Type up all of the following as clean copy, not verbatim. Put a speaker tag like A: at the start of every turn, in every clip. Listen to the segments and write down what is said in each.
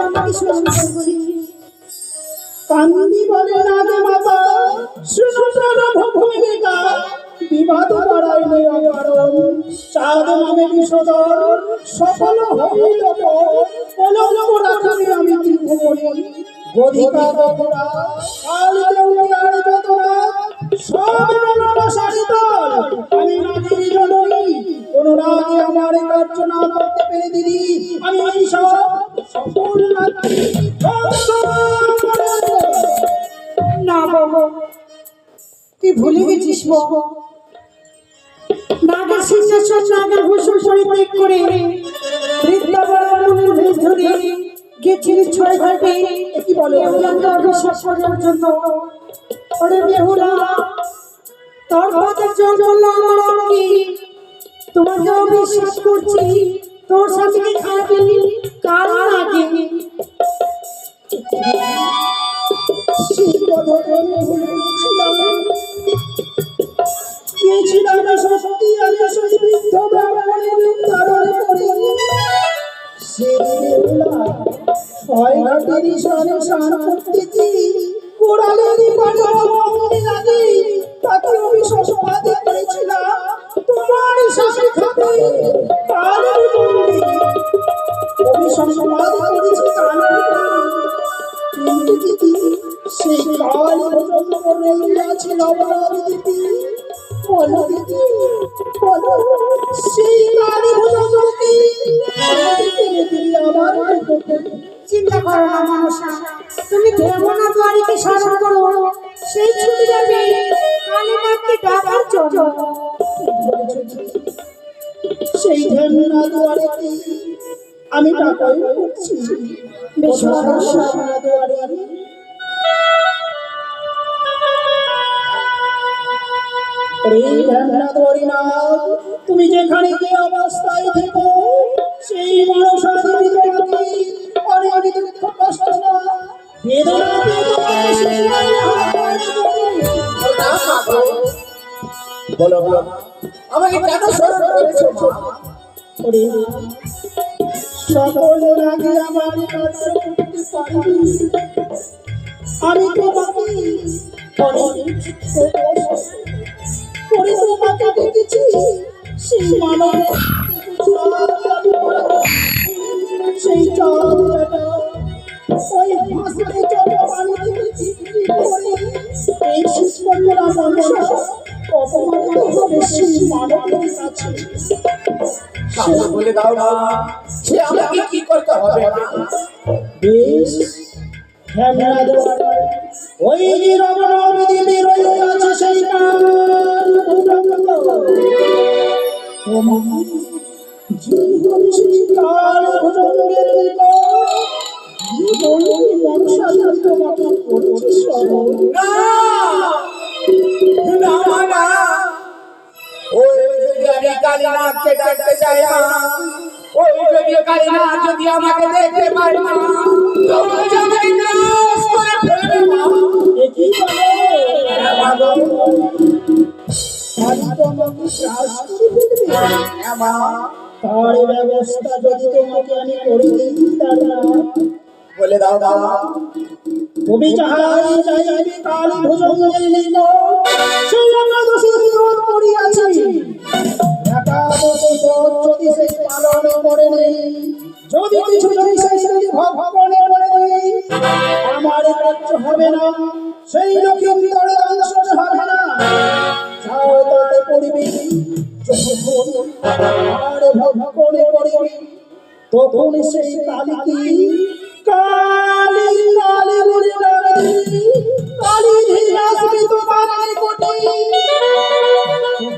A: আমাকে স্মরণ করছি।
B: কান্দি বলে নাগে মাতা শুনো প্রণব ভূমিকা বিবাদ বাড়াই নিরাকারণ চাঁদ নামে বিষদর সফল হইল কলঙ্ক রাখি আমি ত্রিভুবনে গদিকা বকুড়া কাল দেউলিয়ার যতরা সব বনবাসারি দল আমি নাগিনী জননী কোনো রাগে আমার কার্য না করতে পেরে দিদি আমি এই সব সকল রাত্রি
A: না বাবা, তুই ভুলে গেছিস বাবা। নাগের সিংহাসন নাগের ভূষণ পরিত্যাগ করে বৃন্দাবনের ভেষ ধরে গেছিলি ছয় ঘাটে কি বলে অভিষেক করার জন্য। ওরে বেহুলা, তোর পথের জল বলল আমার অঙ্কি, তোমাকেও বিশ্বাস করছি, তোর স্বামীকে খাবি কাল আগে।
B: সেই কাল পর্যন্ত ছিল দিদি বলো দিদি বলো সেই কালী ভুজঙ্গকে আমার
A: চিন্তা করো না মনসা, তুমি ভেবনা দ্বারিকে স্মরণ করো, সেই ছুটি যাবে কালীনাথকে ডাকার জন্য।
B: সেই ভেবনা দ্বারিকে আমি ডাকাই করছি।
A: বেশ মনসা,
B: তুমি যেখানে যে অবস্থায় থেকো সেই মনসা দেবী তোমাকে অনেক দুঃখ কষ্ট না বেদনা
C: বলো বলো আমাকে কেন স্মরণ করেছো মা?
B: সকল রাগে আমার কাছে করতে পারি আমি তোমাকে করে তোমাকে দেখেছি সেই মানব সেই চাঁদটা ওই হাসিতে চলে পানিতে বিক্রি করে এই শিশুরা মনসা অপমানিত হবে সেই মানবের কাছে।
C: বলে দাও না সে আমাকে কি করতে হবে?
B: বেশ হ্যাঁ ওই যে রমণী দেবী রয়েছে সেই কাল ভুজঙ্গের মনসা তোমাকে করছে স্মরণ।
C: ওই যদি আমি কালীনাথকে ডাকতে চাই না, ওই যদি কালীনাথ যদি আমাকে দেখতে পারে না, তবে আমাকে নাশ করে ফেলবে মা।
B: কি বলে তোমাকে শ্বাস করে ফেলবে
C: মা,
B: তার ব্যবস্থা যদি তোমাকে আমি করে দিই দাদা
C: বলে দাও মা।
B: তুমি যাহাই চাইবে কালী ভুজঙ্গের নিকট সেই একাদশী বিরোধ করিয়াছি। একাদশী ব্রত যদি সেই পালন করে নেই, যদি কিছু যদি সেই যদি ভগবানে করে নেই, আমার কার্য হবে না, সেই লক্ষ্মীন্দরে দংশন হবে না। যাও তাতে করিবি যখন আর ভগবানে করিবি তখন সেই কালী কি কালী কালী বলে ডাকবি, কালী ধীরে আসবে তোমার নিকটে।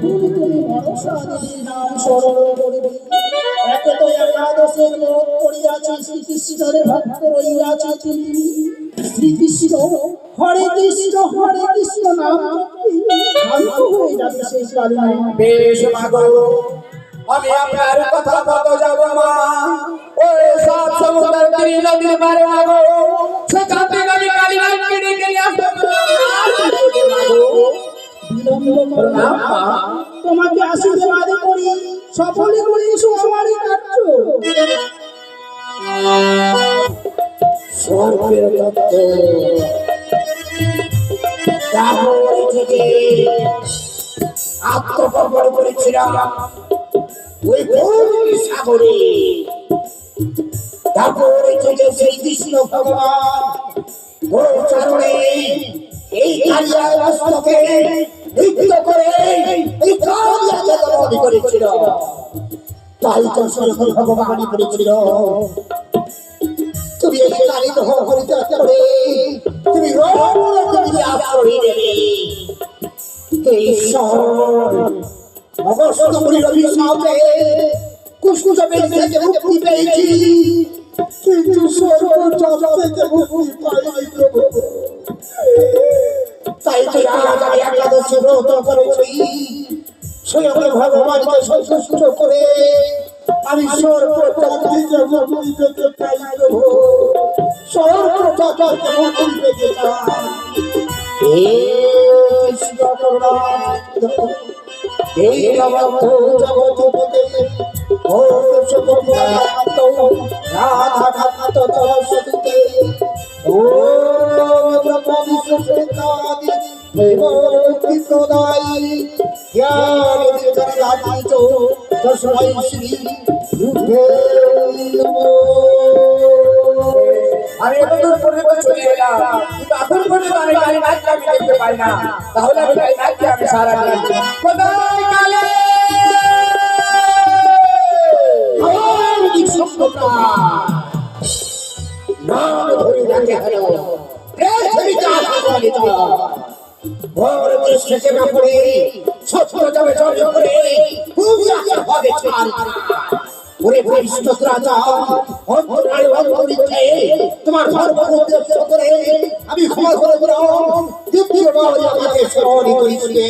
B: তুমি মনসা দেবীর নাম স্মরণ করিবে। একে তো একাদশের ব্রত করিয়াছি, শ্রীকৃষ্ণের ভক্ত রইয়াছি তিনি। শ্রীকৃষ্ণ হরে কৃষ্ণ নাম শান্ত হয়ে যাবে সেই কালী নাম।
C: বেশ মাগো, আমি আপনার কথা মতো যাব মা। ওই সাত সমুদ্রের তীরে নদীর পারে মাগো, সেখান থেকে আমি কালীনাথকে ডেকে নিয়ে আসবো মাগো।
B: বিলম্ব করো না মা, তোমাকে আশীর্বাদ করি, সফলে করি আমার কার্য।
C: স্বর্গের তত্ত্ব তারপর থেকে আত্মপ্রকট করেছিলাম ওই গভীর সাগরে। তারপরে থেকে সেই কৃষ্ণ ভগবান গোচরণে এই কালিয়ার মস্তকে নৃত্য করে এই কালিয়াকে দমন করেছিল। তাই তো স্বর্গ ভগবানই করেছিল তুমি এই কালী দহন পরিত্যাগ করে তুমি তুমি আশ্রয় দেবে। ঈশ্বর অবশ্য মুনির অভিশাপে কুষ্ঠবেদ থেকে মুক্তি পেয়েছি, কিন্তু সর্বজগৎ থেকে মুক্তি পাইনি প্রভু। তাই তো আজ আমি একাদশী ব্রত করেছি, স্বয়ং ভগবানকে সন্তুষ্ট করে আমি সর্বজগৎ থেকে মুক্তি পেতে পাই প্রভু। সর্বজগৎ থেকে মুক্তি পেতে চাই। হে কৃষ্ণ করুণা এই জগৎ জগৎপতি ও কৃষ্ণপতি রাধা কান্ত সরস্বতীতে ও ব্রহ্ম বিষ্ণু সহিতাদি দেবী প্রদায়ী জ্ঞান বিজ্ঞান রাধিত তস্मै শ্রী রূপে নমঃ। আমি এতদূর পর্যন্ত চলে এলাম, কিন্তু এখন পর্যন্ত আমি কালী নাচকে আমি দেখতে পাই না। তাহলে আমি কালী নাচকে আমি সারা দিই কোথায় কালী নাম ধরে ডাকে হলো পৃথিবী চালিত ভোর দৃশ্যে না পড়ে সত্য যাবে জয় করে পূজা হবে ছাড়। ওরে বৈষ্ণব রাজা অন্তরায় অন্তরিক্ষে তোমার ধর্ম উদ্দেশ্য করে আমি ক্ষমা করে দিলাম। দ্বিতীয়বার আমাকে স্মরণ করিয়ে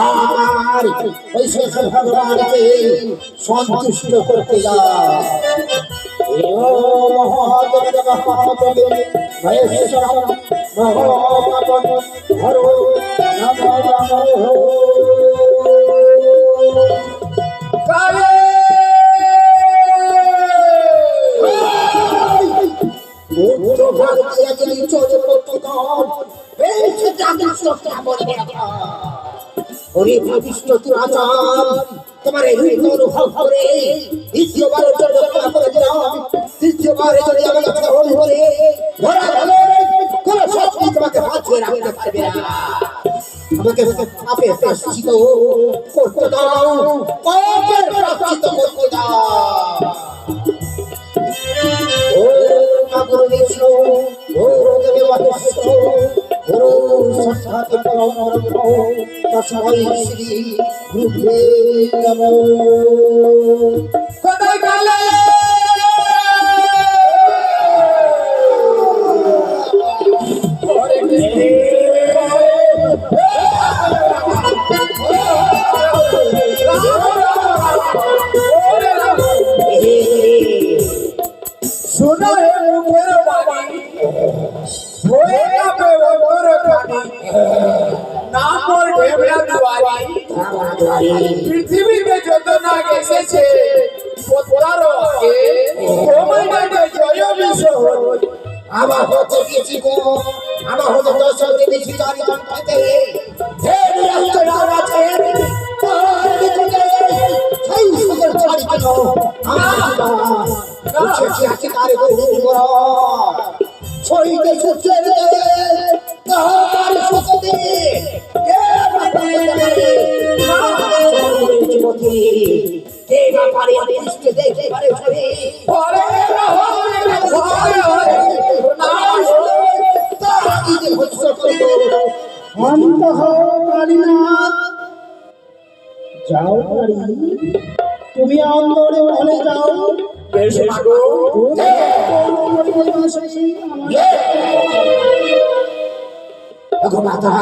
C: আমার ওই শেষ ভগবানকে সন্তুষ্ট করতে যাও। মহাদেব মহাদেব মহেশ্বর মহাপাপন হর নম নম কালে তোমার অনুভব করে দ্বিতীয়বারের জন্য ক্ষমা করে দিলাম। তৃতীয়বারে যদি আমাকে গ্রহণ করে ধরা গেলে কোন শক্তি তোমাকে বাঁচিয়ে রাখতে পারবে না। আমাকে পাপের প্রায়শ্চিত্ত করতে দাও, পাপের প্রায়শ্চিত্ত করতে দাও। গুরু বিষ্ণু গুরু দেব মহেশ্বর গুরু সাক্ষাৎ পরম ব্রহ্ম তস্मै শ্রী গুরুবে নমঃ। কোথায় কালে सुनो है मुखेर बाणी होए ना पे वंदर खानी नाम और ढेबड़ा दुआरी पृथ्वीতে যত নাগ এসেছে প্রতার আগে তোমাকে জয় বিশ্বর আমার হতে গেছি গো আমার হতে দর্শকদের বেশি জানি জানতে হে রাষ্ট্র আছে তার ভিতরে সেই সকল ছাড়ি কেন আমার উঠেছি আকিদারে গরু গোরা ছইতে সুচের তাহার শক্তি এ বাতারে না চলে জীবতি কে না পারে দৃষ্টি দেখতে পারে ছবি ওরে না তারা কি হচ্ছে করো
B: অন্ত হও কালীনাথ। যাও কালী, তুমি অন্তরে বলে যাও।
C: বেশ মাগো ভগবাতা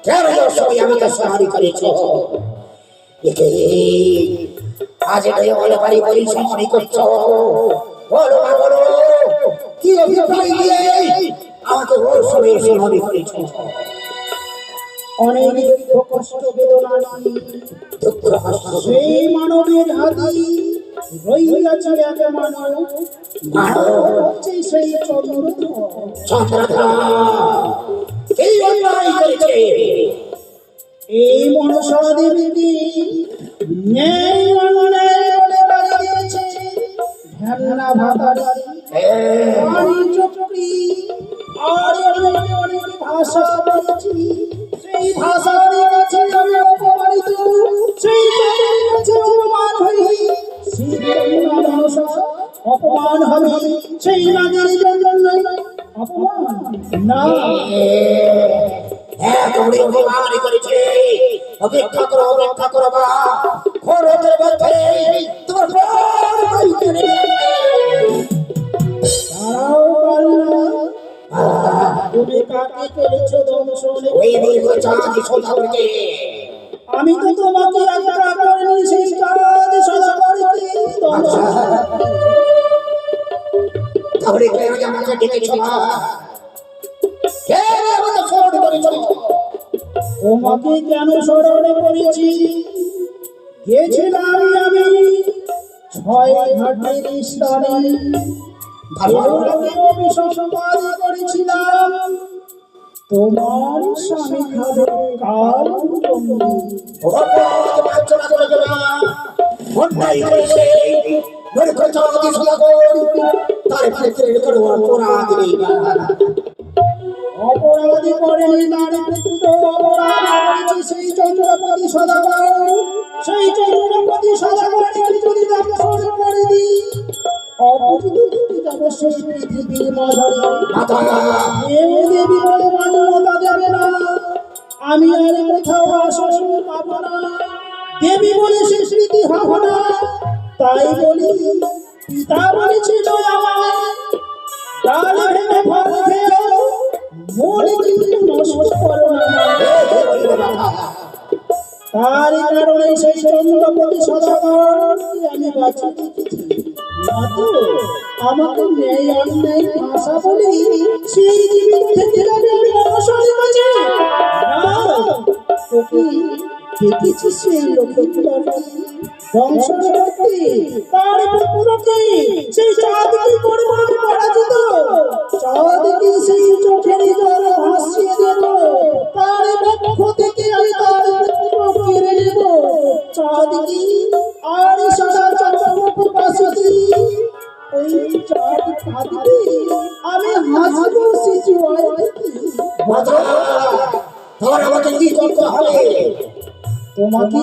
C: কেন সবাই আমাকে সহারি করেছ? একে আজ এটাই বলে পারি বলি সহারি করছ। বলো মা বলো কি অভিপ্রায় দিয়ে আমাকে ওর সবাই সহারি করেছ?
B: অনেক দুঃখ কষ্ট বেদনা
C: দুঃখ কষ্ট
B: সেই মানবের হাতি রইয়াছে এক মানুষ হচ্ছে সেই চন্দ্রধর।
C: এই অন্যায় করেছে
B: এই মনসা দেবীকে নেই অন্যায় বলে বাড়ি দিয়েছে ঢ্যামনা ভাতারি বাড়ি চক্রি আর অনেক ভাষা বলেছি। সেই ভাষার কাছে আমি অপমানিত, সেই জাতির কাছে অপমান হই। সেই মনসা অপমান হবে সেই নাগের জন্য অপমান না।
C: তোমরা অপমান করেছে। অপেক্ষা করো বা খরচের মধ্যে তোমার প্রাণ বাঁচিয়ে নেবে।
B: তারাও পারল না। তুমি কাকে করেছো দংশন?
C: ওই দীর্ঘ চাঁদ সদাগরকে।
B: আমি তো তোমাকে একটা করিনি, সেই চাঁদ সদাগরকে দংশন।
C: তাহলে কেন আমাকে ডেকেছো না? কেন আমাকে স্মরণ করেছো?
B: তোমাকে কেন স্মরণ করেছি? গেছিলাম আমি 6 ঘাটের স্থানে, অভিসম্পাদ করেছিলাম তোমার স্বামী খাবে কাল
C: অপরাধ মার্জনা করে দেবা। অন্যায় করেছে দীর্ঘ চাঁদ সদাগর, তার ক্ষেত্রে কোনো অপরাধ নেই।
B: অপরাধী করেনি তার পুত্র, অপরাধ করেছে সেই চন্দ্রপতি সদাগর। সেই চন্দ্রপতি সদাগরকে যদি দংশন করে দিই, অপূজিত থেকে যাবে সেই পৃথিবীর মাঝারে। কেউ দেবী বলে মান্যতা দেবে না, আমি আর কোথাও আসন পাব না। দেবী বলে স্বীকৃতি হব না। তাই বলি পিতা বলেছিল আমায়, ডাল ভেঙে ফল খেও, মন কিন্তু নষ্ট করো না। তার কারণে সেই চন্দ্রপতি সদাগরকে আমি বাঁচিয়ে রেখেছি। মাতো আমাকে ন্যায় অন্যায় ভাষা বলে সেই জীবিত থেকে যাবে মনসার কাছে না। তোকে দেখেছি সেই লক্ষ্মীপুরকে দংশন করতে, তার পুত্রকে সেই চাঁদকে করবো আমি পরাজিত। চাঁদকে সেই চোখের জল ভাসিয়ে দেব, তার পক্ষ থেকে আমি তার পুত্র কেড়ে নেব। চাঁদকে আর সারা চন্দ্রবাসী ওই চাঁদ কাঁদবে, আমি হাসবো সে জোয়ার দেখি।
C: তোমার আমাকে কি করতে হবে?
B: তোমাকে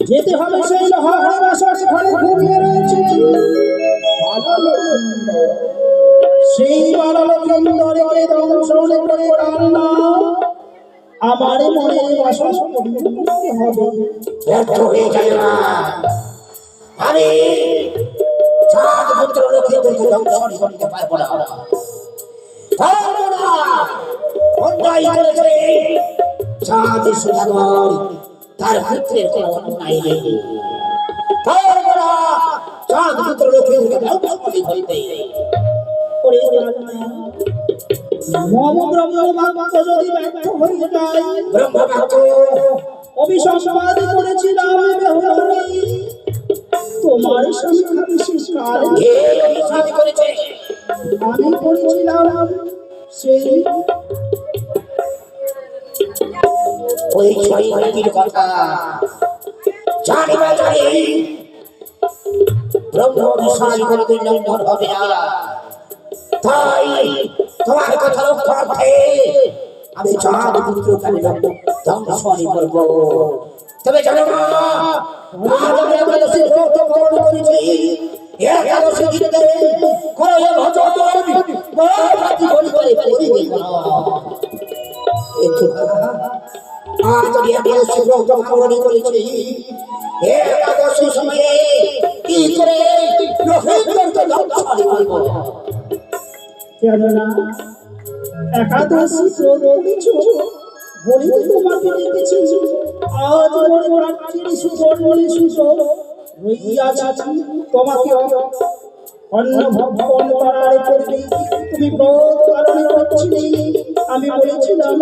B: যেতে হবে সেই লোহার বাসার ঘরে ঘুমিয়ে রয়েছে সেই বালকেন্দরকে দংশন করে কান্না আমার মনের বাসা পূর্ণ করতে হবে।
C: ব্যর্থ হয়ে যায় না। আমি চাঁদ পুত্র লক্ষ্মীদেরকে দংশন করতে পারবো না। পারবো না। অন্যায় করেছে চাঁদ সদাগর, তার পুত্রের কোনো অন্যায় নেই। পারবো না চাঁদ পুত্র লক্ষ্মীদেরকে দংশন করতে।
B: ওরে মম ব্রহ্মবাক্য যদি ব্যর্থ হয়ে যায়,
C: ব্রহ্মবাক্য
B: অভিসম্পাদ করেছিলাম বেহুলারি, তোমার স্বামী বিশেষ কাল
C: কে অভিশাপ করেছে?
B: আমি করেছিলাম সেই
C: ওই ছয়টির কথা জানি বা জানি ব্রহ্ম বিশ্বাস করে তুই লঙ্ঘন হবে না। তাই তোমার কথা রক্ষার্থে আমি চাঁদ পুত্রকে আমি ধ্বংসন করব। তবে জানো না, আজ আমি একাদশী ব্রত পালন করেছি। একাদশী দিনে করে ভজন রাতি বলি করে করিবে না। আজ আমি একাদশী ব্রত পালন করেছি। একাদশী সময়ে কি করে লক্ষ্মীদেরকে ধ্বংসন করব?
B: কেননা একাদশী ব্রত করেছো বলি তোমাকে ডেকেছি। আজ মনে রাত্রির সুবর্ণের সুযোগ রইয়াছে তোমাকে অন্ন ভক্ষণ করার পূর্বে তুমি ব্রত পালন করছিলে। আমি বলেছিলাম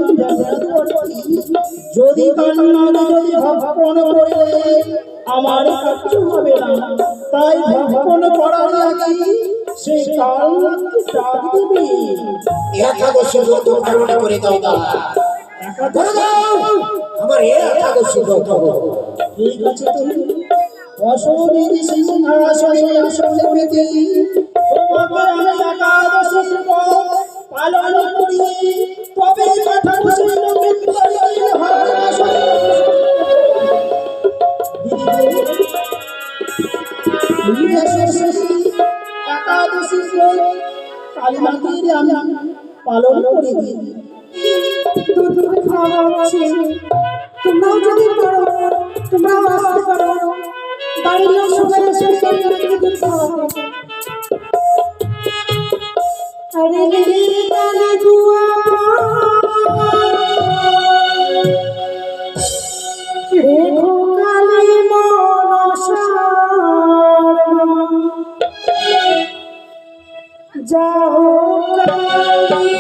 B: যদি কান্না যদি ভক্ষণ করে আমার কাজ হবে না, তাই ভক্ষণ করার আগে সে কাল ডাক দিবি।
C: একাদশী ব্রত পালন করে দাও বাবা, করে দাও আমার একাদশী ব্রত।
B: ঠিক আছে, তুমি অসুবিধি সিংহাসনে আসনে পেতে তোমাকে আমি একাদশী ব্রত পালন করি, তবে পাঠান একাদশী কালীমাকে আমি পালন করে দিই।
A: দুধ খাওয়া হচ্ছে, তোমরাও যদি পারো তোমরাও আসতে পারো, বাড়ির লোক সবাই এসে দুধ খাওয়াবে। আরে রে কানে গুয়া রেখো কালী মনসার যাও কালী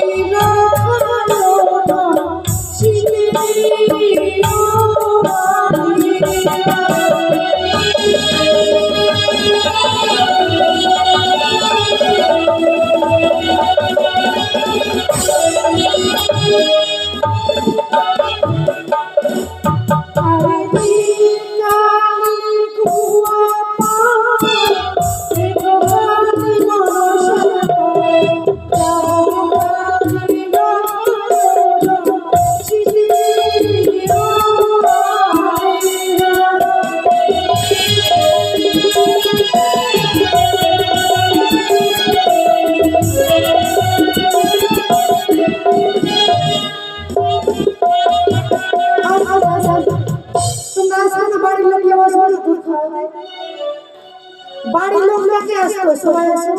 A: বাড়ির লোক নাকি আসতো, সবাই আসো।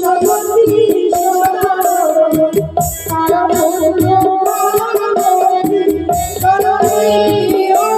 A: জগৎী সদাগর তারা বলল কারণী ও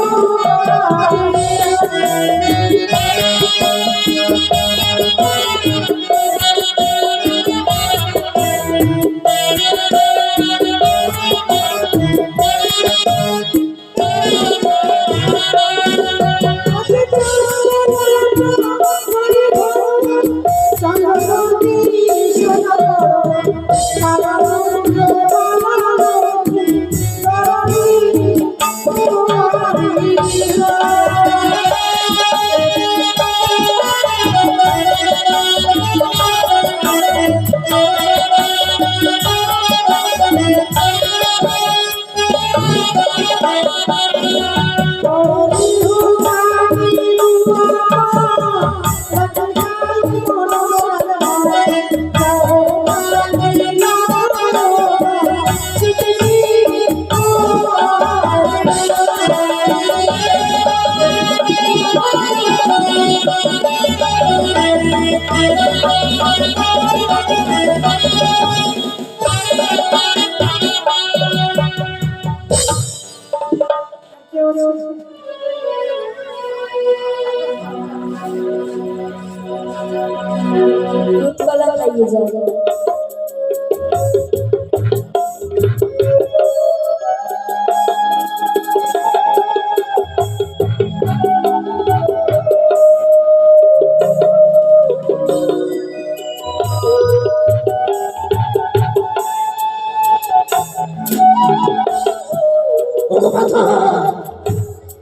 D: দুধকলা খাইয়ে যায়।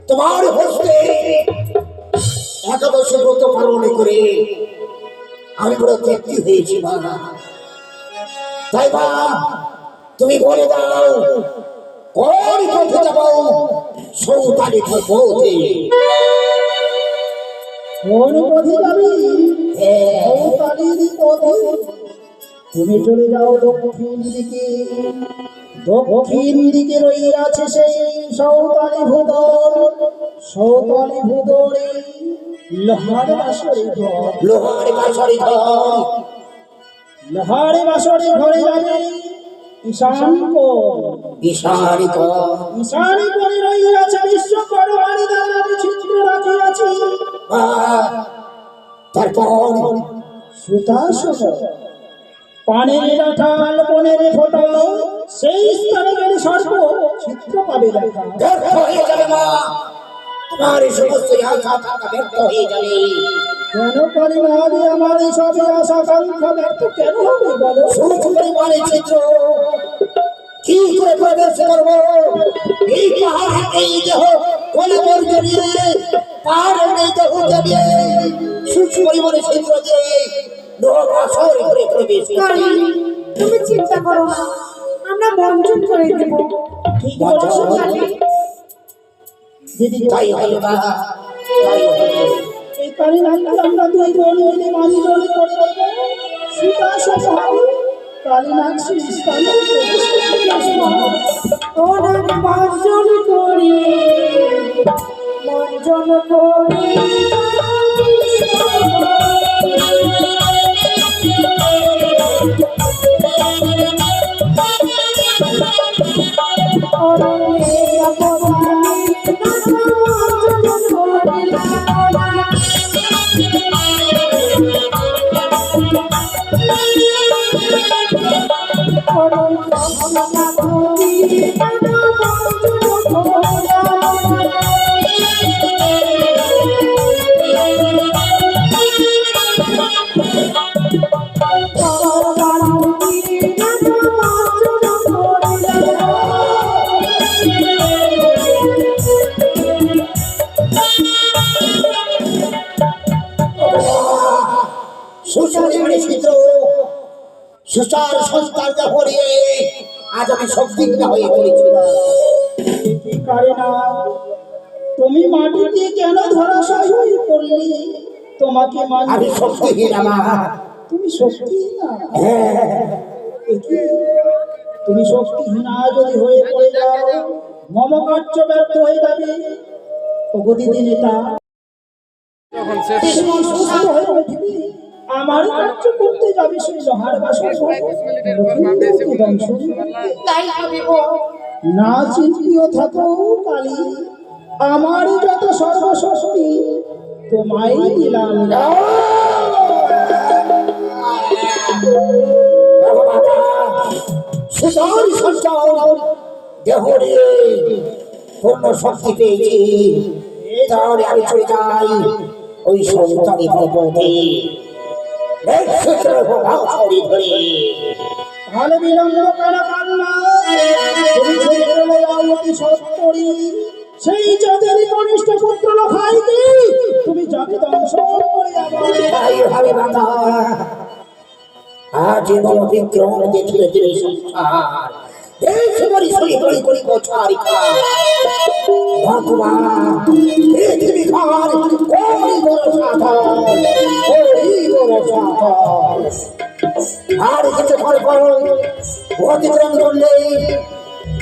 C: তোমার হস্তে একাদশ ব্রত পালন করে আমি বড় তৃপ্তি হয়েছি মা। তাই মা তুমি বলে দাও কোন পথে যাব? সৌতালি পথে।
B: কোন পথে যাবি? সৌতালির পথে। তুমি চলে যাও দক্ষিণ দিকে। দক্ষিণ দিকে রইয়াছে সেই সৌতালি ভূদর। সৌতালি ভূদরে লোহার বাসরে ঘর।
C: লোহার বাঁশরি ঘর।
B: লোহার বাসরে ঘরে যাবে ঈশান কোণ।
C: ঈশানী ঘর।
B: ঈশান কোণে রইয়াছে বিশ্বকর্মার দ্বারা বিচিত্র রাখিয়াছি
C: তারপর
B: সুতাসন পানের রাঠাল বনের ফটো। সেই স্থানে গেলে সর্ব চিত্র পাবে দেখা।
C: ব্যর্থ হয়ে যাবে মা, তোমার এই সমস্ত আশা থাকা ব্যর্থ হয়ে যাবে।
B: কেন পারি না আমি আমার এই সব আশা আকাঙ্ক্ষা ব্যর্থ কেন হবে বলো?
C: পরিমাণে চিত্র কি করে প্রবেশ করবো? এই পাহাড়ে এই দেহ কোলে মোর জড়িয়ে, পাহাড়ে এই দেহ জড়িয়ে সূক্ষ্ম পরিমাণে চিত্র দিয়ে লোক আসর করে প্রবেশ করবে।
A: তুমি চিন্তা করো না, আমরা বঞ্চন করে দেব।
B: ঠিক বলেছো কালী।
C: দিদি তাই হলো না, তাই হলো।
B: এই কালী নামকে আমরা দুই বোন মিলে মানি জলে করে দেব। সুতাসন কালীনাথ সেই স্থানে
A: ওরা বঞ্চন করি, বঞ্চন করি
C: সুপরিমাণে চিত্র সুচার সংস্কার হরিয়ে আজ আমি শক্তিহীন হয়ে পড়েছি।
B: কারণা তুমি মাটিতে কেন ধরাশায়ী হয়ে পড়লে? তোমাকে মানি
C: আমি শক্তিহীন আমার।
B: তুমি শক্তিহীনা? তুমি শক্তিহীনা যদি হয়ে পড়ে যাও মম কার্য ব্যর্থ হয়ে যাবে। প্রগতি নেতা সুস্থ হয়ে পৃথিবী আমার কার্য করতে যাবে সেই লোহার বাসন
A: তাই হবে গো।
B: না চিন্তিও থাকো কালী, আমার যত সর্বশক্তি তোমায় দিলাম।
C: সুতরাং সঞ্চার দেহরে পূর্ণ শক্তি পেয়েছি, তাহলে আমি চলে যাই ওই সন্তানি ভগবতী
B: ভালো বিলম্ব করা কান্না, তুমি ছেড়ে চলে যাও অতি সত্তরই সেই যাদের কনিষ্ঠ পুত্র লোখাইকে তুমি যাবে দংশন করে আমার।
C: তাই হবে মাতা, আজ মম বিক্রম দেখিলে ধীরে সংসার দেশ করি সরি করি করি কোথারিকা ভগবান পৃথিবী ঘর করি বড় সাধন, করি বড় সাধন। আর কিছুক্ষণ পর অতিক্রম করলে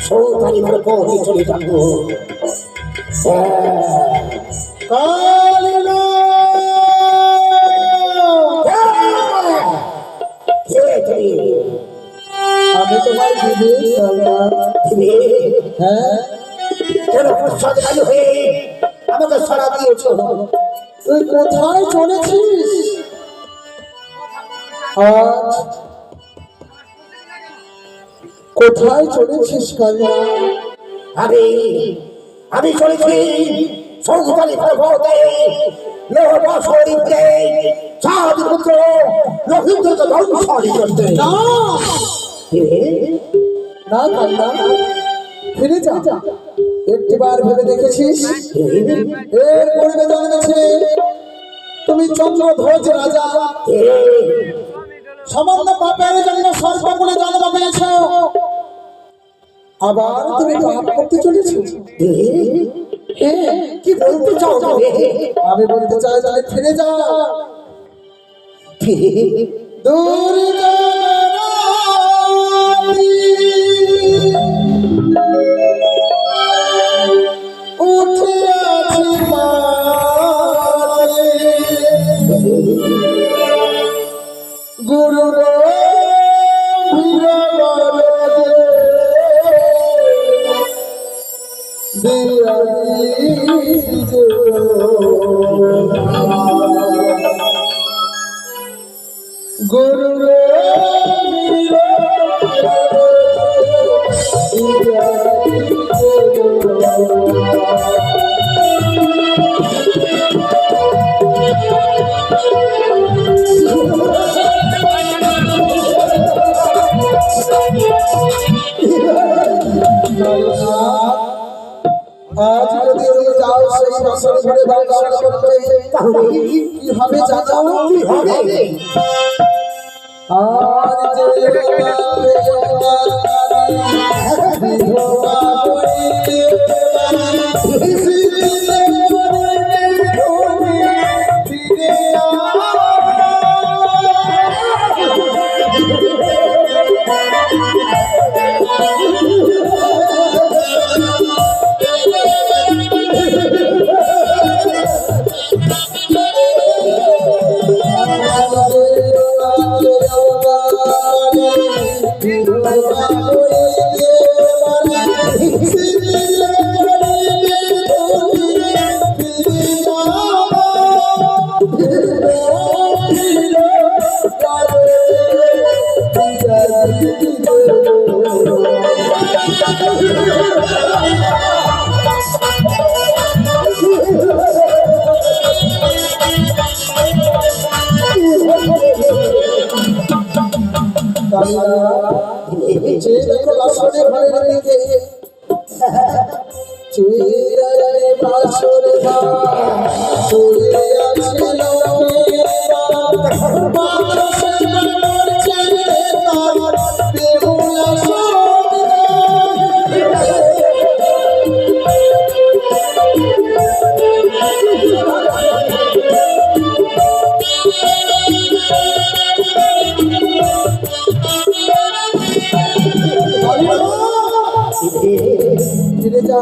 C: সৌকারি ঘর পৌঁছে চলে যাব।
B: কালিনা
C: আমি তোমার হ্যাঁ কেন প্রসাদকারী হয়ে আমাকে সারা দিয়েছ?
B: তুই কোথায় চলেছিস? আজ কোথায় চলেছিস কালিনা?
C: আমি চলেছি সৌকারি পর্বতে লোহবাসরিতে চাঁদ পুত্র রবীন্দ্রকে ধ্বংসরি করতে।
B: না না কালিনা, ফিরে যা। একটিবার ভেবে দেখেছিস এর পূর্বে জন্মেছে তুমি চন্দ্রধ্বজ রাজা, সামান্য পাপের জন্য সর্বকুলে জন্ম পেয়েছ, আবার তুমি পাপ করতে চলেছ।
C: কি বলতে চাও তুমি?
B: আমি বলতে চাই তাহলে ফিরে যা। গুরু গুরু আজ যদি তুমি যাও সেই বছর ঘুরে দর্শন করতে, তাহলে কি হবে জানো?
C: কি হবে?
B: আর যে বিধবা করিতে ফিরে যে দেখো লাশনে ঘরের দিকে চেয়ে বাসরে বা চলে আছে লোকে মানুষের মনের চেয়ে তার বেহুলা ফিরে যা।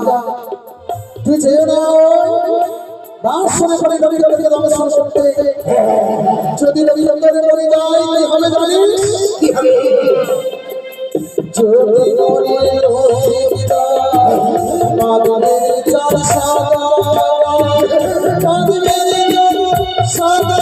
B: তুই যেও না বাসনে করে রবীন্দ্রকে দর্শন করতে যদি রবীন্দ্রে মরে যায় কি হবে জানিস?
C: কি হবে?
B: যদি মরে মাধবের চাঁদ সাদা মাধবের চাঁদ সাদা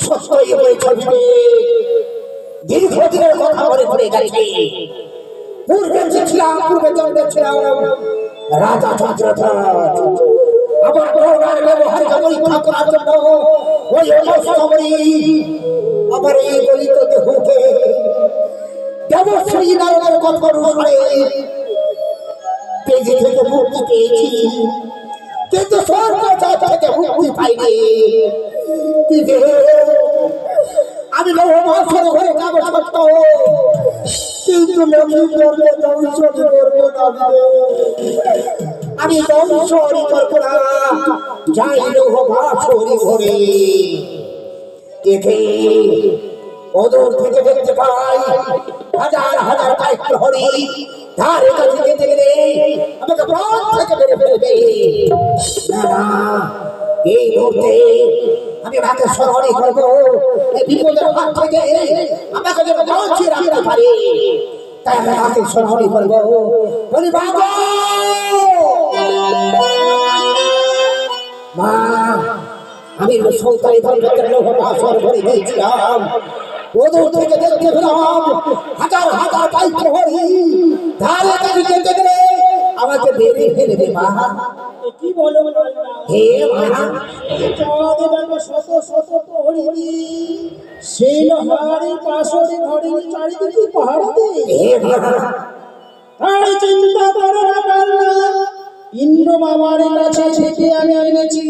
C: সত্যই বলছে দীর্ঘদিনের কথা মনে পড়ে গেছে। পূর্বে ছিলাম রাজা চন্দ্রধ্বজ। আমার গহনার ব্যবহারকে পরীক্ষা করার জন্য ওই অমস্তবরী আমার এই গলিত দেহকে দেবশ্রী নারদের কথা অনুসারে পেজি থেকে মুক্তি পেয়েছি, কিন্তু স্বর্গ থেকে মুক্তি পাইনি। আমি লৌহমাসের ঘরে যাব সত্য, কিন্তু লক্ষ্মীন্দরকে দংশন করবো না। আমি দংশন করবো না, যাই লৌহমাসরি ঘরে। দেখে অদূর থেকে দেখতে পাই হাজার হাজার কায়িক প্রহরী ধারে কাছে যেতে গেলে আমাকে প্রাণ থেকে বেড়ে ফেলবে। না না, এই মুহূর্তে আমি আমাকে স্মরণই করবো এই বিপদের হাত থেকে আমাকে যেন বাঁচিয়ে রাখতে পারে। তাই আমি আমাকে স্মরণই করবো। বলি বাবা মা, আমি সৌতারি ভাষণ ভরে দিয়েছিলাম। ওদের থেকে দেখতে পেলাম হাজার হাজার কায়িক প্রহরী ধারে কাছে যেতে গেলে আমাকে বেড়ে ফেলবে। মা
B: কি বলো
C: হে মা,
B: শত শত প্রহরী সেই লোহারে পাশরে ঘরে চারিদিকে পাহারা দেয়।
C: হে মা,
B: আর চিন্তা করো না কান্না, ইন্দ্র বাবার কাছে থেকে আমি এনেছি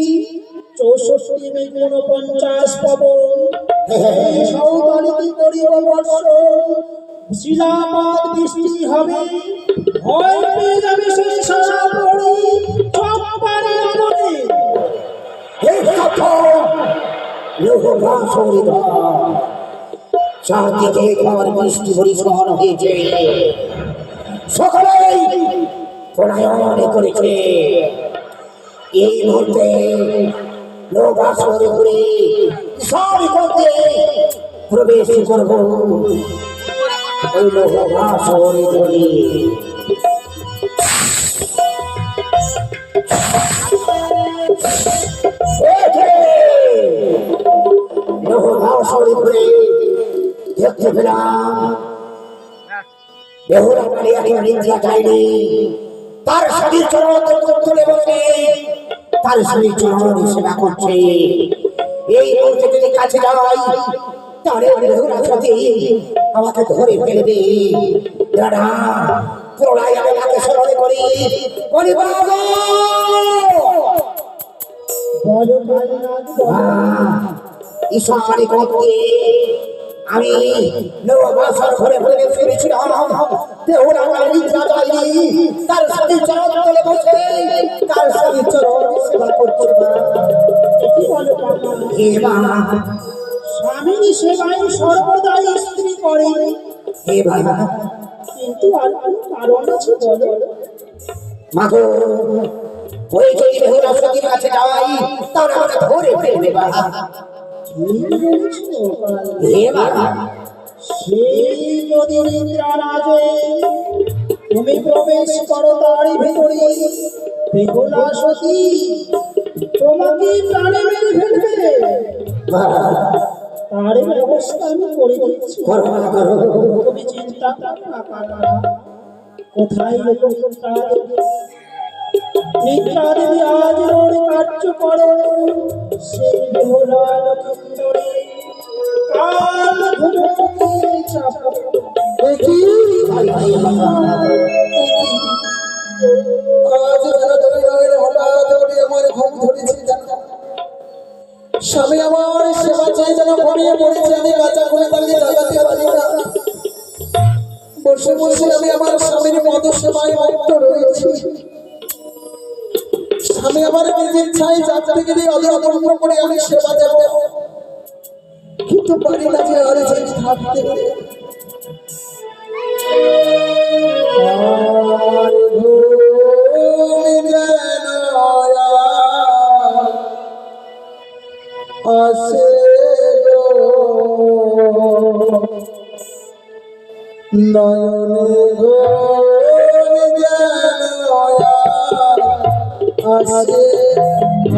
B: 64 মেঘ 49 পবন। এই সৌদালিতে করিব বর্ষণ, শিলাপাত বৃষ্টি হবে, ভয় পেয়ে যাবে সেই সারা পড়ি চম্পারে পড়ে।
C: হে কথা লৌহমাসরি চারদিকে ঘর বৃষ্টি পরিষ্কার হয়েছে, সকলেই প্রণয়ন করেছে। এই মুহূর্তে লৌহমাসরি ঘুরে সব করতে প্রবেশ করব। ওই লৌহমাসরি ঘুরে লৌহমাসরি ঘুরে দেখতে পেলাম বেহুলা নারী এখন নিদ্রা যায়নি, তার স্বামীর চরণ তুলে বসে তার স্বামীর চরণ সেবা করছে। এই মুহূর্তে যদি কাছে যাই তাহলে বেহুলা সাথে আমাকে ধরে ফেলবে। দাদা প্রলয় আমি তাকে স্মরণ করি, বলি বাবা
B: বলো কান্না,
C: ঈশ্বরী করতে আমি লৌহমাসর ঘরে ঘরে ফিরেছিলাম। বেহুলা নারী নিদ্রা যায়নি, তার স্বামীর চরণ তুলে বসে তার স্বামীর চরণ সেবা করছে।
B: কি বলো কান্না,
C: হে মা,
B: স্বামীর সেবায় সর্বদাই স্ত্রী করে,
C: হে বাবা,
B: কিন্তু আর কোনো কারণ আছে বলো?
C: মাগো ওই যদি বেহুলা সতীর কাছে যাই তাহলে আমাকে ধরে ফেলবে। বাবা
B: কি বলছো কান্না?
C: হে বাবা,
B: সেই যদি নিদ্রা রাজে তুমি প্রবেশ করো তারই ভিতরে, বেহুলা সতী তোমাকে প্রাণে মেরে ফেলবে। তার ব্যবস্থা আমি করে দিচ্ছি, তুমি চিন্তা করো না কাকা। কোথায় নিদ্রা দেবী আজ রোড কার্য করো, সেই বেহুলা লক্ষ্মী কাল ঘুমোতে চাপো।
C: আজ হঠাৎ করে আমার ঘুম ধরেছে জানো? স্বামী আমার সেবা চাই যেন ঘুমিয়ে পড়েছে, আমি কাঁচা ঘুমে তাকে জাগাতে পারি না। বসে বসে আমি আমার স্বামীর পদ সেবায় মত্ত রয়েছি। স্বামী আমার নিজের ছাই জাগতে গেলে অদম্য করে আমি সেবা দেব, কিন্তু পারি না যে আর জেগে থাকতে। আসে নয়নে আসে আমার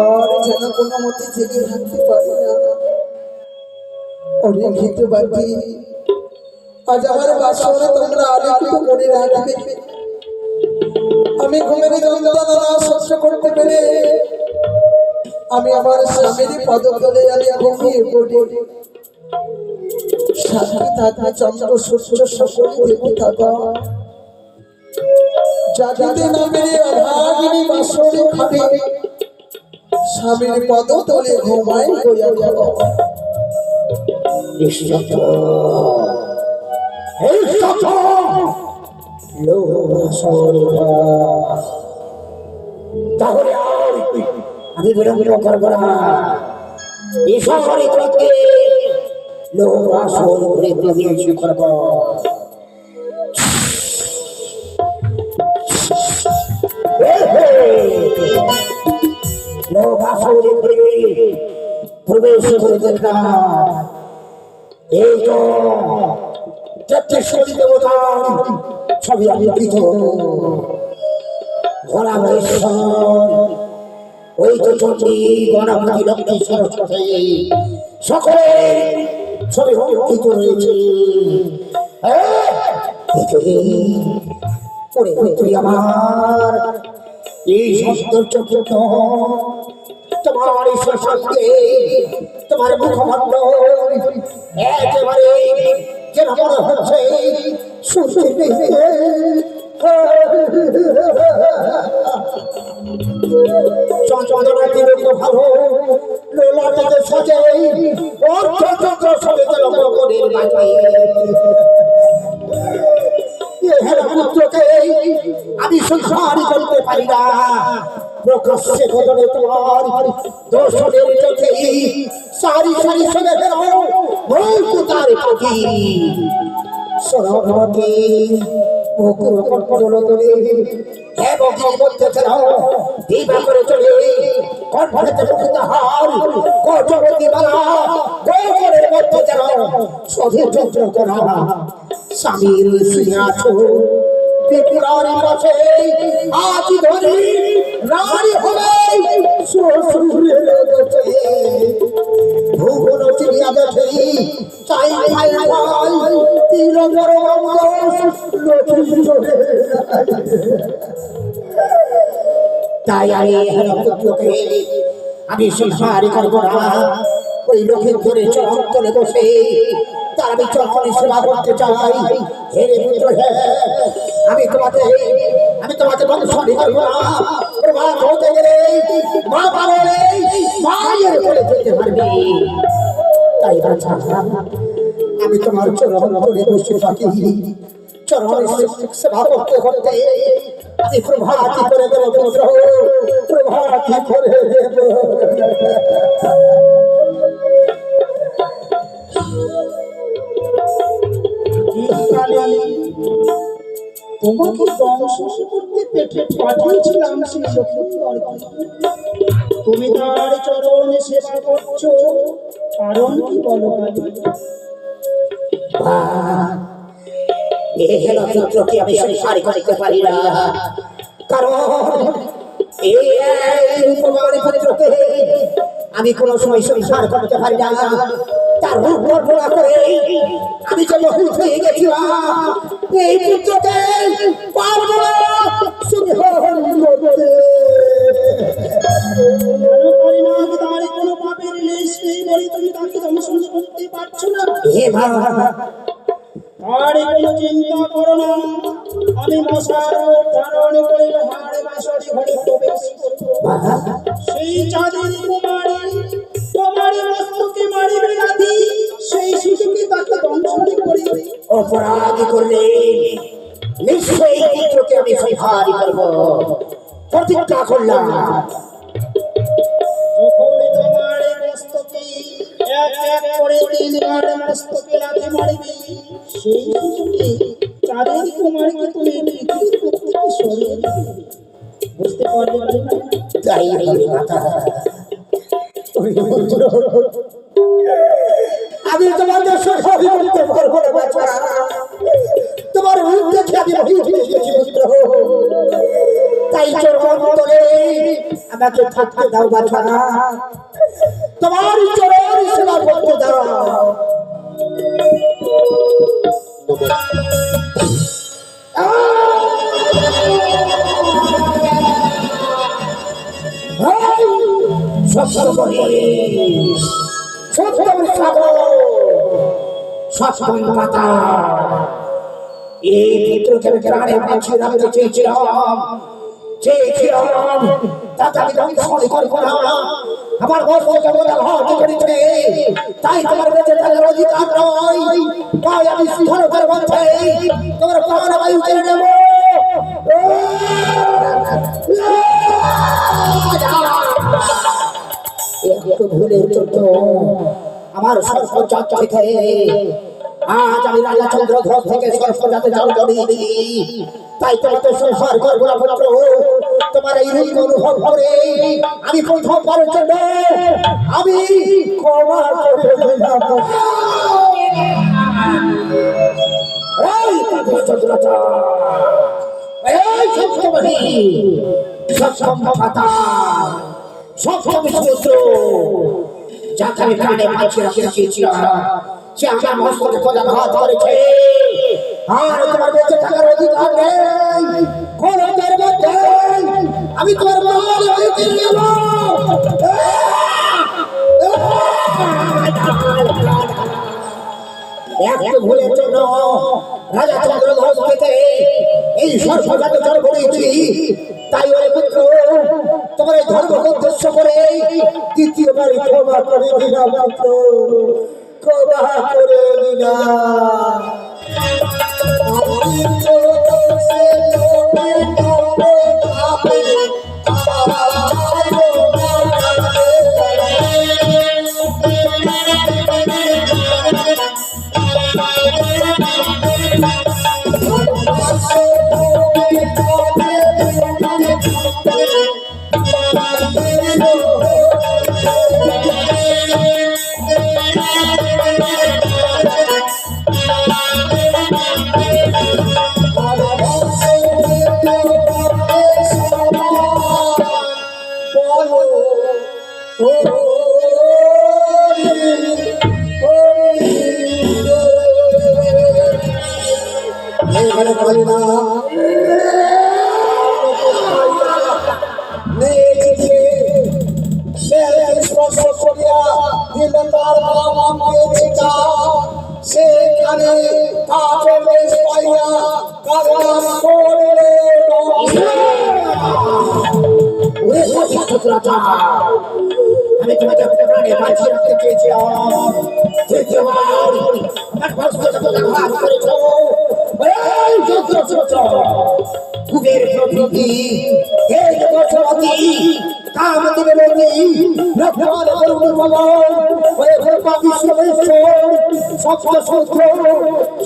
C: আর যেন কোনো মতে জেগে থাকতে পারি না। অনেক ক্ষেত্রে বাকি আজ আমার বাসনে তোমরা আরেকটু করে রাখবে। আমি ঘুমের যন্ত্রণা সহ্য করতে পেরে আমি আমার স্বামীর পদতলে আমি ঘুমিয়ে পড়ি। সাথী থাকা চন্দ্র সূর্য সকলে দেখে থাকা জাতিতে নামে অভাগিনী বাসনে খাটে, স্বামীর পদতলে ঘুমাই গইয়া গেল।
E: তাহলে আমি বিলম্ব করবো না, এই শহরে তোমাকে লোহাসর করে প্রবেশ করবো। লোহাসরে করে প্রবেশ করে দেখলাম এই তো তেত্রিশটি দেবতা সবই আলোকিত। ঘোড়া মহেশ্বর, ওই তো চন্ডী গণপতি লক্ষ্মী সরস্বতী সকলে সবই আলোকিত রয়েছে। আমার এই সৌন্দর্য তোমার সঙ্গে তোমার মুখমণ্ডল একেবারে যেন মনে হচ্ছে চন্দ্রনাথের ভালো লোলাটাকে সাজে অর্থচন্দ্র সবে যেন মগনের মাঝে পুত্রকে আমি সংসারই করতে পারি না। প্রকাশ্যে কদনে তোমার দর্শনের চোখে সারি সারি সঙ্গে মৌকুতার পাখি সরভবতী মুকুর কর্কটল তোলে এবং মধ্যে ছাড়াও দিবা করে চলে কণ্ঠেতে মুক্তাহার কটবতী মালা গোবরের মধ্যে ছাড়াও সধে চন্দ্র করা স্বামীর সিংহাসন ত্রিপুরার কাছে আজ ধরে রানী হবে শ্বশুরের কাছে ভুবন চিনিয়া দেখে ভাই ভাই তিল বড় তাই আমি পুত্রকে আমি সংহার করবো না। ওই লোকের ধরে চরণ তলে বসে তার আমি চরণে সেবা করতে চাই। হেরে পুত্র হে, আমি তোমাকে বংশী করবো না। প্রভাত হতে গেলে মা পারলে মায়ের করে যেতে পারবে। তাই বাছা আমি তোমার চরণ তলে বসে থাকি। চরণে সেবা করতে করতে আমি প্রভাতি করে দেবো পুত্র, প্রভাতি করে দেব।
B: তোমাকে বংশ করতে পেটে পাঠিয়েছিলাম সেই লক্ষ্মীন্দরকে। তুমি তার চরণে সেবা করছো, কারণ কি বলো?
E: পুত্রকে আমি সংসার করতে পারি না, কারণ এই উপকারী পুত্রকে আমি কোনো সময় সংসার করতে পারি না। তার রূপ বর্ণনা করে আমি যে মোহিত হয়ে গেছিলাম, এই পুত্রকে পারবো না সংহার করতে।
B: তার কোনো পাপের লেশ নেই বলে তুমি তাকে দংশন করতে পারছো না।
E: হে বাবা,
B: আর কোনো চিন্তা করো না, আমি মশার ধারণ করে হাড়ে বাসরে ঘরে প্রবেশ করব। সেই চাঁদের কুমারী তোমার মস্তকে মারিবে রাধি, সেই শিশুকে তাকে দংশন করে
E: অপরাধ করলে নিশ্চয়ই পুত্রকে আমি সংহার করব, প্রতিজ্ঞা করলাম।
B: যখন তোমার মস্তকে এক এক করে 3 বার মস্তকে লাথি মারিবে, সেই শিশুকে চাঁদের কুমারীকে তুমি পৃথিবীর বুক থেকে সরিয়ে দিবে। বুঝতে পারলে না?
E: তাই হবে মাতা। আমি তোমাদের সংহার করতে পারবো না বাছা। তোমার রূপ দেখে আমি মোহিত হয়ে গেছি পুত্র, তাই চরণ তলে আমাকে থাকতে দাও বাছা। তোমার চরণ সেবা করতে দাও। এই পুত্রকে আমি গ্রামে বাঁচিয়ে রাখতে চেয়েছিলাম, তাকে আমি ধ্বংস করবো না। আমার বস্তুকে বলে হাত করেছে, তাই তোমার বেঁচে থাকার অধিকার নয়। তাই আমি স্বাধীনতার মধ্যে তোমার প্রাণবায়ু কেড়ে নেব। একটু ভুলের জন্য আমার সর্পজাত থেকে আজ আমি রাজা চন্দ্রধ্বজ থেকে সর্পজাতে জন্ম নিয়েছি। তাই তোমাদের সংসার করবো না পুত্র। তোমার এই রূপ অনুভব করে আমি প্রথমবারের জন্য আমি ক্ষমা করে দিলাম। এই চন্দ্রচা, এই সপ্তমী, সপ্তম পাতা, সপ্তম সূত্র, যাকে আমি প্রাণে বাঁচিয়ে রেখেছিলাম, সে আমার মস্তকে পদাঘাত করেছে। আর তোমার বেঁচে থাকার অধিকার নেই। খরচের মধ্যে আমি তোমার মাল হইতে নেব। একটু ভুলের জন্য রাজা চন্দ্রধ্বজ থেকে এই সর্বজাত জন্ম নিয়েছি। তাই ওরে পুত্র, তোমার এই ধর্মকে উদ্দেশ্য করে দ্বিতীয়বার ক্ষমা করে দিলাম পুত্র, ক্ষমা করে দিলাম।
C: আর করে না স্পর্শ করিয়া দিল তার বাবাকে চিতা সেখানে কাপড় বেশ পাইয়া কারণ করলে
E: ওরে কথা চতুরাচা আমি তোমাকে প্রাণে বাঁচিয়ে রাখতে চেয়েছিলাম দ্বিতীয়বার আমার কষ্ট যখন ঘাত করেছ এই যন্ত্র কুবের প্রভৃতি এই দোষরতি কামদেবের রতি রক্ষণ করুন বলন ওরে ভরপা বিশ্ববেশ্বর সপ্ত সূত্র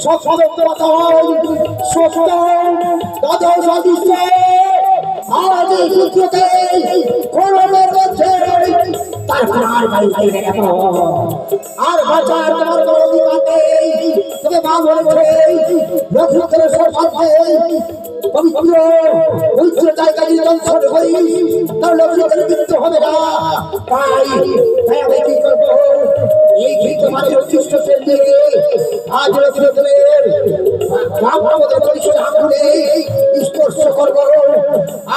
E: সপ্ত পতন সপ্ত দ্বাদশ সদৃশ্য আজ এই পুত্রকে করোনার মধ্যে তার প্রাণ বাড়ি ফেলে গেল আর বাঁচার তোমার কোনো অধিকার নেই তবে মা বলেছে লক্ষ্মীর সর্বার্থে পবিত্র পবিত্র জায়গায় দর্শন করি তার লক্ষ্মীর মৃত্যু হবে না তাই তাই আমি কি করবো এই কি তোমার উচ্ছিষ্ট শ্রেণী আজ লক্ষ্মীর আমাদের পরিষ্কার আঙ্গুলে স্পর্শ করবো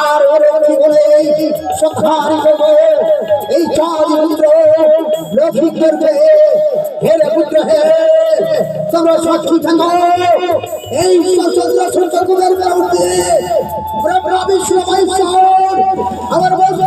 E: আর ওরে বলে সংহার করবো এই চাঁদ পুত্র লক্ষ্মীকে হেরে পুত্র হে তোমরা সাক্ষী থাকো এই সচন্দ্র সূর্যকুমার বিরুদ্ধে ব্রহ্মা বিষ্ণু মহেশ্বর আমার বস্তু